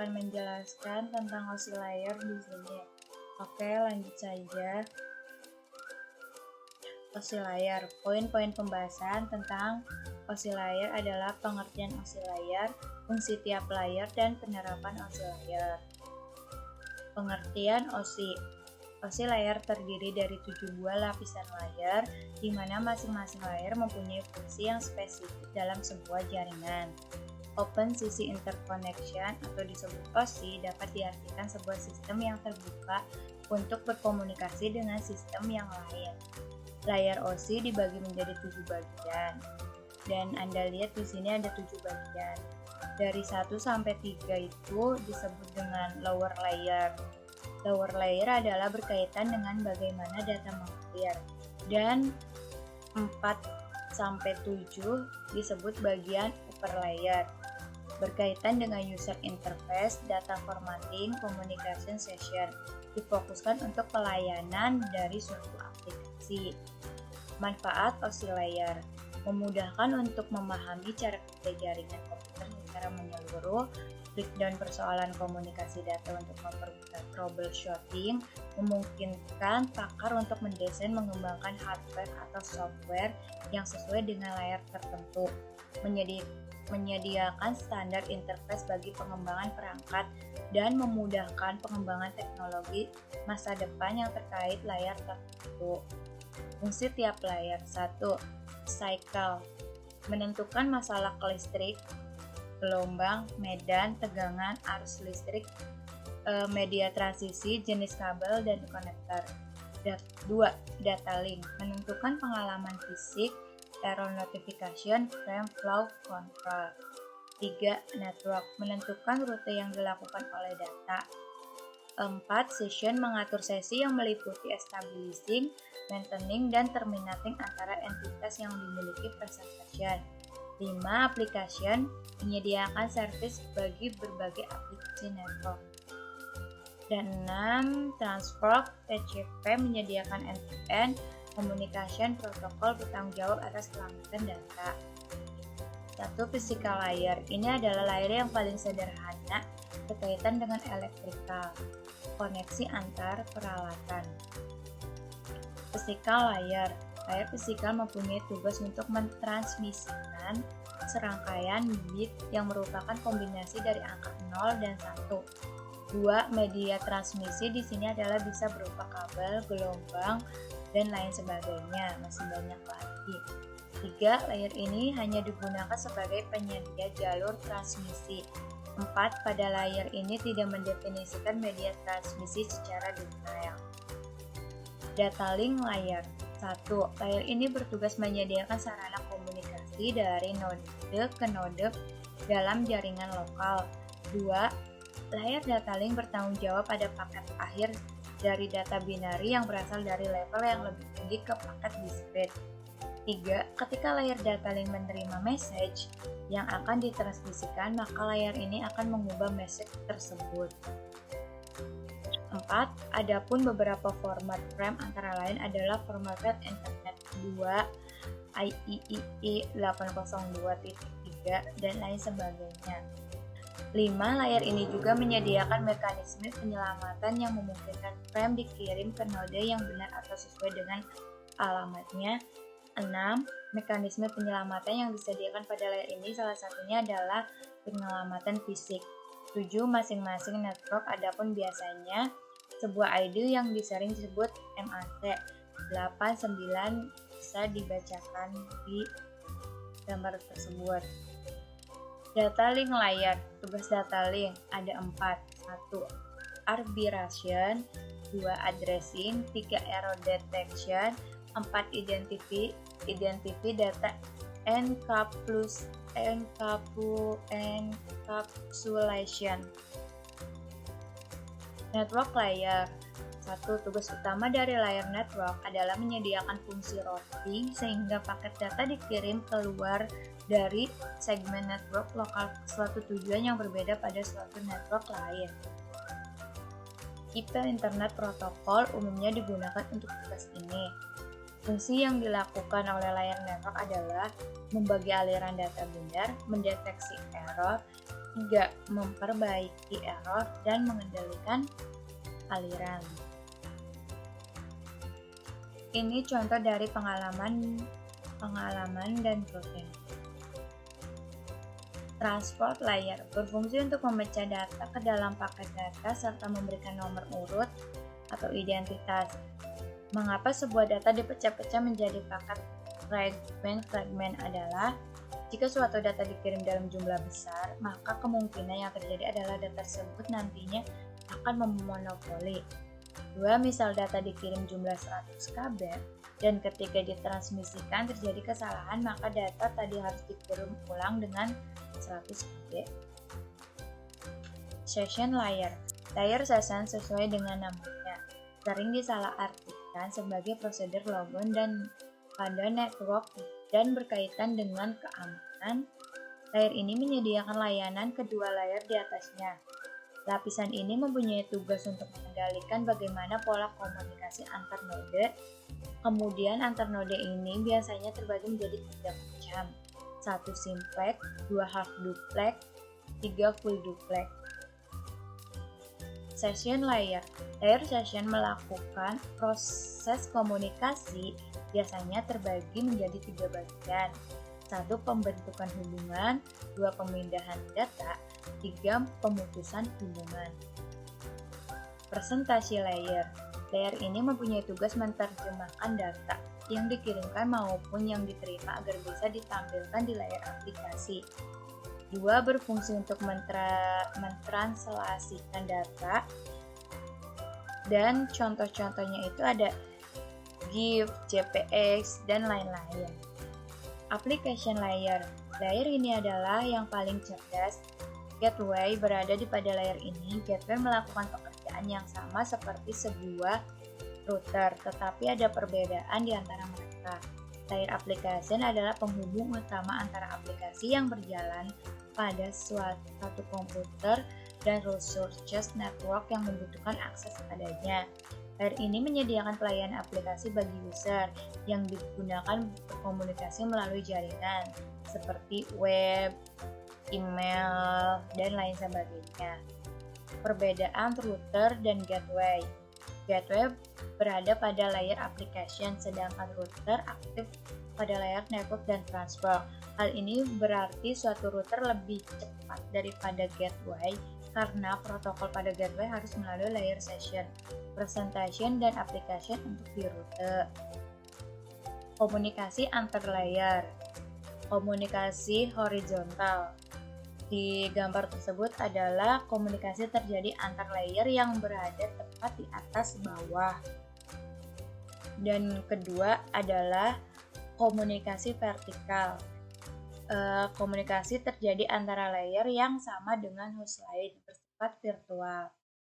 akan menjelaskan tentang OSI layer di sini. Oke, lanjut saja. OSI layer. Poin-poin pembahasan tentang OSI layer adalah pengertian OSI layer, fungsi tiap layer, dan penerapan OSI layer. Pengertian OSI. OSI layer terdiri dari 7 buah lapisan layer, di mana masing-masing layer mempunyai fungsi yang spesifik dalam sebuah jaringan. Open Sisi Interconnection atau disebut OSI dapat diartikan sebuah sistem yang terbuka untuk berkomunikasi dengan sistem yang lain. Layar OSI dibagi menjadi 7 bagian, dan Anda lihat di sini ada 7 bagian. Dari 1 sampai 3 itu disebut dengan lower layer. Lower layer adalah berkaitan dengan bagaimana data mengalir, dan 4 sampai 7 disebut bagian upper layer, berkaitan dengan user interface, data formatting, communication session, difokuskan untuk pelayanan dari suatu aplikasi. Manfaat OSI layer memudahkan untuk memahami cara kerja jaringan komputer secara menyeluruh, breakdown persoalan komunikasi data untuk mempermudah troubleshooting, memungkinkan pakar untuk mendesain mengembangkan hardware atau software yang sesuai dengan layar tertentu, menyediakan standar interface bagi pengembangan perangkat, dan memudahkan pengembangan teknologi masa depan yang terkait layar tertentu. Fungsi tiap layar. 1. Cycle. Menentukan masalah listrik, gelombang, medan, tegangan, arus listrik, media transisi, jenis kabel, dan konektor. 2. Data link. Menentukan pengalaman fisik, error notification, frame flow control. 3. Network. Menentukan rute yang dilakukan oleh data. 4. Session. Mengatur sesi yang meliputi establishing, maintaining, dan terminating antara entitas yang dimiliki presentation. 5. Application. Menyediakan service bagi berbagai aplikasi network. Dan 6. Transport. TCP menyediakan end-to-end communication protokol bertanggung jawab atas keselamatan data. 1. Physical layer. Ini adalah layer yang paling sederhana berkaitan dengan elektrikal, koneksi antar peralatan. Physical layer. Layar fisikal mempunyai tugas untuk mentransmisikan serangkaian bit yang merupakan kombinasi dari angka 0 dan 1. 2. Media transmisi di sini adalah bisa berupa kabel, gelombang, dan lain sebagainya, masih banyak lagi. 3. Layer ini hanya digunakan sebagai penyedia jalur transmisi. 4. Pada layer ini tidak mendefinisikan media transmisi secara detail. Data link layer. 1. Layer ini bertugas menyediakan sarana komunikasi dari node ke node dalam jaringan lokal. 2. Layer data link bertanggung jawab pada paket akhir dari data binari yang berasal dari level yang lebih tinggi ke paket discrete. 3. Ketika layer data link menerima message yang akan ditransmisikan, maka layer ini akan mengubah message tersebut. 4. Adapun beberapa format frame antara lain adalah Formatted Ethernet 2, IEEE 802.3, dan lain sebagainya. 5. Layar ini juga menyediakan mekanisme penyelamatan yang memungkinkan frame dikirim ke node yang benar atau sesuai dengan alamatnya. 6. Mekanisme penyelamatan yang disediakan pada layar ini salah satunya adalah penyelamatan fisik. 7. Masing-masing network adapun biasanya sebuah ID yang disering disebut MAC. 8, 9 bisa dibacakan di gambar tersebut. Data link layer. Tugas data link ada 4. 1. Arbitration. 2. Addressing. 3. Error detection. 4. Identify data encapsulation. Network layer. 1. Tugas utama dari layar network adalah menyediakan fungsi routing sehingga paket data dikirim keluar dari segmen network lokal ke suatu tujuan yang berbeda pada suatu network lain. IP Internet Protocol umumnya digunakan untuk tugas ini. Fungsi yang dilakukan oleh layar network adalah membagi aliran data benar, mendeteksi error, hingga memperbaiki error dan mengendalikan aliran. Ini contoh dari pengalaman dan protein. Transport layer berfungsi untuk memecah data ke dalam paket data serta memberikan nomor urut atau identitas. Mengapa sebuah data dipecah-pecah menjadi paket fragment adalah jika suatu data dikirim dalam jumlah besar, maka kemungkinan yang terjadi adalah data tersebut nantinya akan memonopoli. Misal data dikirim jumlah 100 KB dan ketika ditransmisikan terjadi kesalahan, maka data tadi harus dikirim ulang dengan 100 KB. Session layer. Layer session sesuai dengan namanya, sering disalahartikan sebagai prosedur logon dan pada network dan berkaitan dengan keamanan. Layer ini menyediakan layanan kedua layer di atasnya. Lapisan ini mempunyai tugas untuk mengendalikan bagaimana pola komunikasi antar node. Kemudian antar node ini biasanya terbagi menjadi 3 macam. 1 simplex, 2 half duplex, 3 full duplex. Session layer. Layer session melakukan proses komunikasi biasanya terbagi menjadi 3 bagian. 1. Pembentukan hubungan, 2. Pemindahan data, 3. Pemutusan hubungan. Presentasi layer. Layer ini mempunyai tugas menerjemahkan data yang dikirimkan maupun yang diterima agar bisa ditampilkan di layar aplikasi. 2. Berfungsi untuk mentranslasikan data, dan contoh-contohnya itu ada GIF, JPX, dan lain-lain. Application layer. Layer ini adalah yang paling cerdas. Gateway berada di pada layer ini. Gateway melakukan pekerjaan yang sama seperti sebuah router, tetapi ada perbedaan di antara mereka. Layer application adalah penghubung utama antara aplikasi yang berjalan pada suatu komputer dan resources network yang membutuhkan akses padanya. Layer ini menyediakan pelayanan aplikasi bagi user yang digunakan berkomunikasi melalui jaringan seperti web, email, dan lain sebagainya. Perbedaan router dan gateway. Gateway berada pada layer application, sedangkan router aktif pada layer network dan transport. Hal ini berarti suatu router lebih cepat daripada gateway karena protokol pada gateway harus melalui layer session, presentation, dan application untuk di rute. Komunikasi antar layer. Komunikasi horizontal. Di gambar tersebut adalah komunikasi terjadi antar layer yang berada tepat di atas bawah. Dan kedua adalah komunikasi vertikal. Komunikasi terjadi antara layer yang sama dengan host lain bersifat virtual.